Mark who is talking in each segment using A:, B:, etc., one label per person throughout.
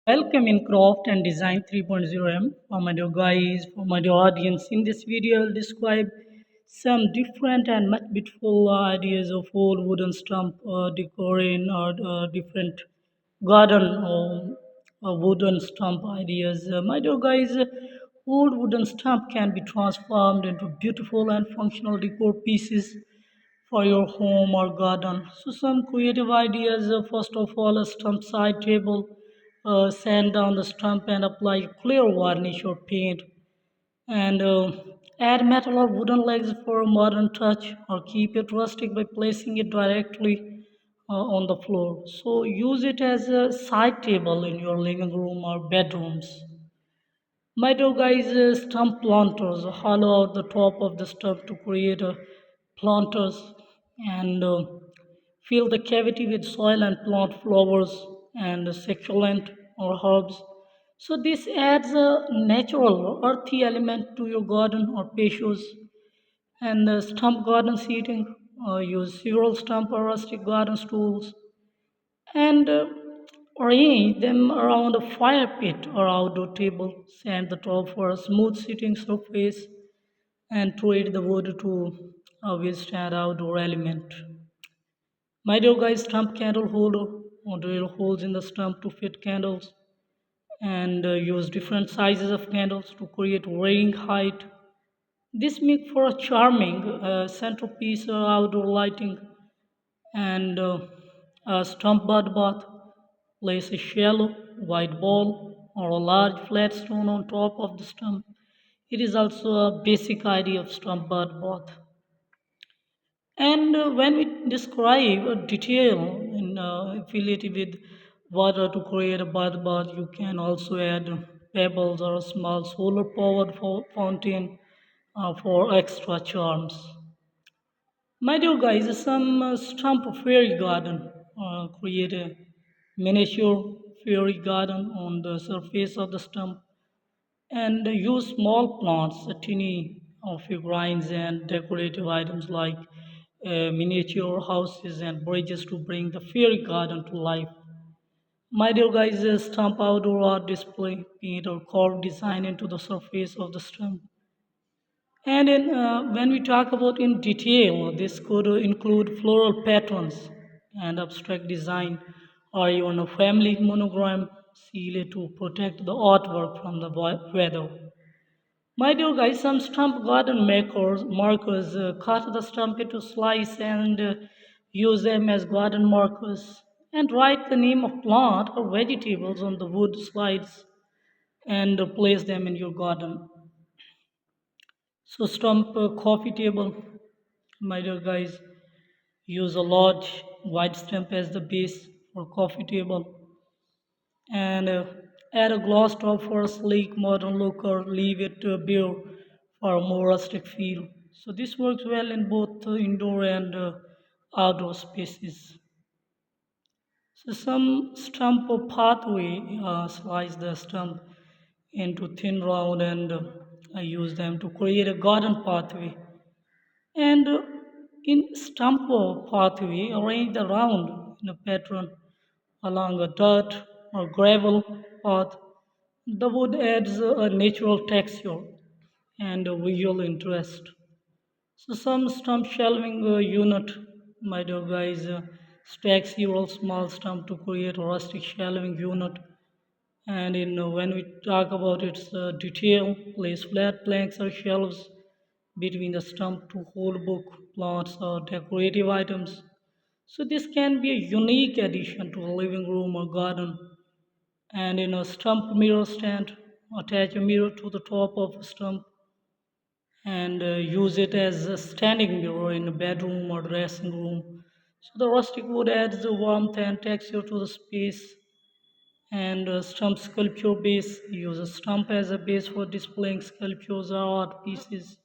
A: Welcome in Craft and Design 3.0M. For my dear guys, for my dear audience, in this video I'll describe some different and much beautiful ideas of old wooden stump decorating or different garden wooden stump ideas. My dear guys, old wooden stump can be transformed into beautiful and functional decor pieces for your home or garden. So some creative ideas. First of all, a stump side table. Sand down the stump and apply clear varnish or paint. And add metal or wooden legs for a modern touch, or keep it rustic by placing it directly on the floor. So use it as a side table in your living room or bedrooms. My dog guys stump planters, hollow out the top of the stump to create a planters and fill the cavity with soil and plant flowers and succulent or herbs. So this adds a natural earthy element to your garden or patios. And stump garden seating, use several stump or rustic garden stools and arrange them around a fire pit or outdoor table. Sand the top for a smooth sitting surface and treat the wood to withstand outdoor element. My dear guys, stump candle holder or drill holes in the stump to fit candles and use different sizes of candles to create varying height. This makes for a charming centerpiece or outdoor lighting and a stump bud bath. Place a shallow white ball or a large flat stone on top of the stump. It is also a basic idea of stump bud bath. And when we describe a detail in affiliated with water to create a bud bath, you can also add pebbles or a small solar powered fountain for extra charms. My dear guys, some stump fairy garden. Create a miniature fairy garden on the surface of the stump and use small plants, tiny figurines, and decorative items like miniature houses and bridges to bring the fairy garden to life. My dear guys, stump outdoor art display, paint or carve design into the surface of the stump. And when we talk about in detail, this could include floral patterns and abstract design, or even a family monogram sealed to protect the artwork from the weather. My dear guys, some stump garden makers markers cut the stump into slice and use them as garden markers and write the name of plant or vegetables on the wood slides and place them in your garden. So stump coffee table, my dear guys, use a large white stump as the base for coffee table and add a glass top for a sleek modern look or leave it bare for a more rustic feel. So this works well in both indoor and outdoor spaces. So some stump or pathway slice the stump into thin round and I use them to create a garden pathway. And in stump pathway, arrange the round in a pattern along a dirt or gravel path. The wood adds a natural texture and a visual interest. So some stump shelving unit, my dear guys, stack several small stump to create a rustic shelving unit. And when we talk about its detail, place flat planks or shelves between the stump to hold book, plants, or decorative items. So this can be a unique addition to a living room or garden. And in a stump mirror stand, attach a mirror to the top of a stump and use it as a standing mirror in a bedroom or dressing room. So the rustic wood adds the warmth and texture to the space. And stump sculpture base, use a stump as a base for displaying sculptures or art pieces.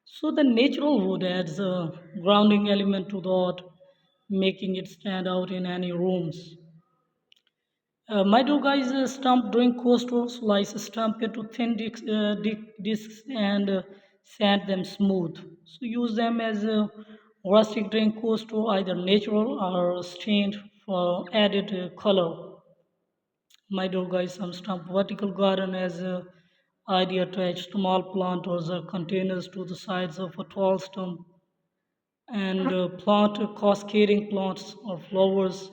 A: So the natural wood adds a grounding element to the art, making it stand out in any rooms. My two guys stump doing coasters, slice a stump into thin discs and sand them smooth. So use them as a rustic drink coaster, either natural or stained for added color. My dear guys, some stump vertical garden as a idea attach small plant or the containers to the sides of a tall stump and plant cascading plants or flowers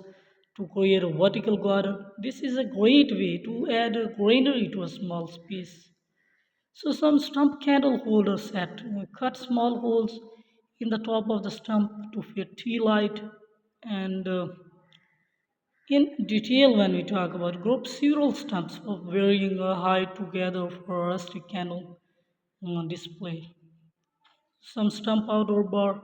A: to create a vertical garden. This is a great way to add a greenery to a small space. So some stump candle holder set, cut small holes in the top of the stump to fit tea light and in detail when we talk about group several stumps of varying height together for a rustic candle display. Some stump outdoor bar,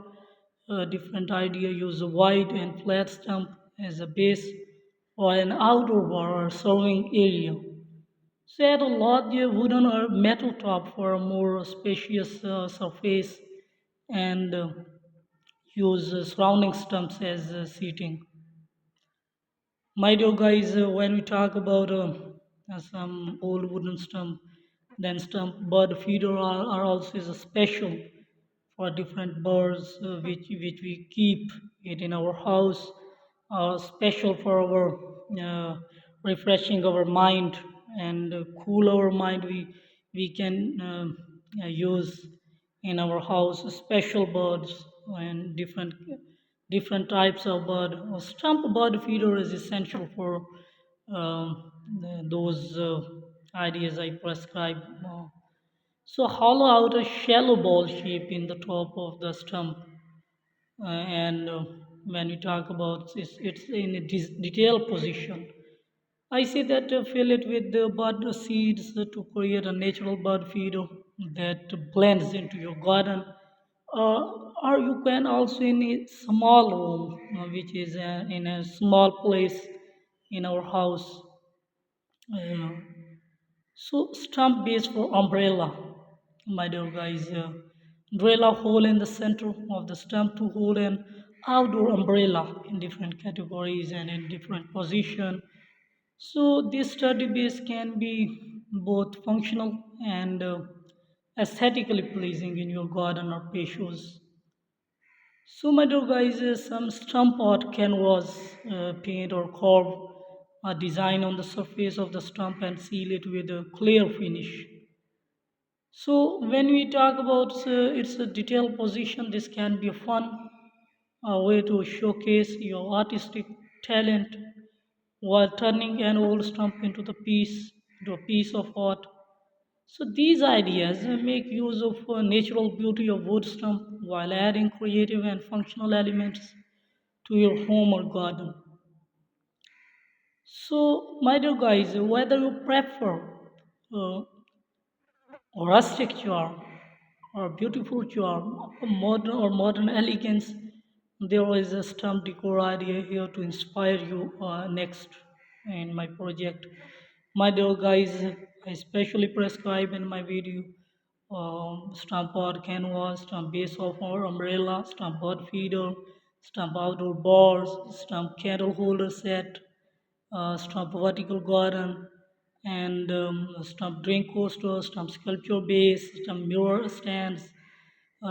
A: a different idea, use a wide and flat stump as a base or an outdoor bar or serving area. So add a larger wooden or metal top for a more spacious surface and use surrounding stumps as seating. My dear guys, when we talk about some old wooden stump, then stump bird feeder are also is a special for different birds which we keep it in our house, special for our refreshing our mind and cool our mind. We can use in our house special birds and different types of bird. A stump bird feeder is essential for those ideas I prescribe. So hollow out a shallow ball shape in the top of the stump, and when we talk about it's in a detailed position. I say that fill it with the bud seeds to create a natural bud feeder that blends into your garden. Or you can also in a small room, which is in a small place in our house. Uh, so stump base for umbrella, my dear guys. Drill a hole in the center of the stump to hold an outdoor umbrella in different categories and in different position. So this study base can be both functional and aesthetically pleasing in your garden or patios. So my dear guys, some stump art canvas, paint or carve a design on the surface of the stump and seal it with a clear finish. So when we talk about its detailed position, this can be a fun way to showcase your artistic talent while turning an old stump into a piece of art. So these ideas make use of natural beauty of wood stump while adding creative and functional elements to your home or garden. So, my dear guys, whether you prefer uh, rustic charm or beautiful charm, modern elegance, there is a stump decor idea here to inspire you next in my project. My dear guys, I specially prescribe in my video stump board canvas, stump base of our umbrella, stump board feeder, stump outdoor bars, stump candle holder set, stump vertical garden, and stump drink coaster, stump sculpture base, stump mirror stands,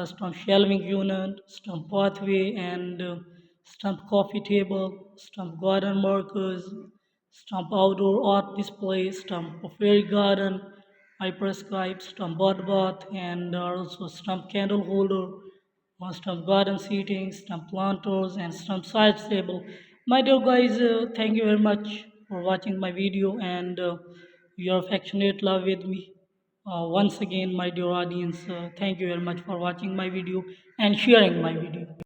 A: stump shelving unit, stump pathway, and stump coffee table, stump garden markers, stump outdoor art display, stump fairy garden, I prescribe stump bird bath, and also stump candle holder, stump garden seating, stump planters, and stump side table. My dear guys, thank you very much for watching my video and your affectionate love with me. Once again, my dear audience, thank you very much for watching my video and sharing my video.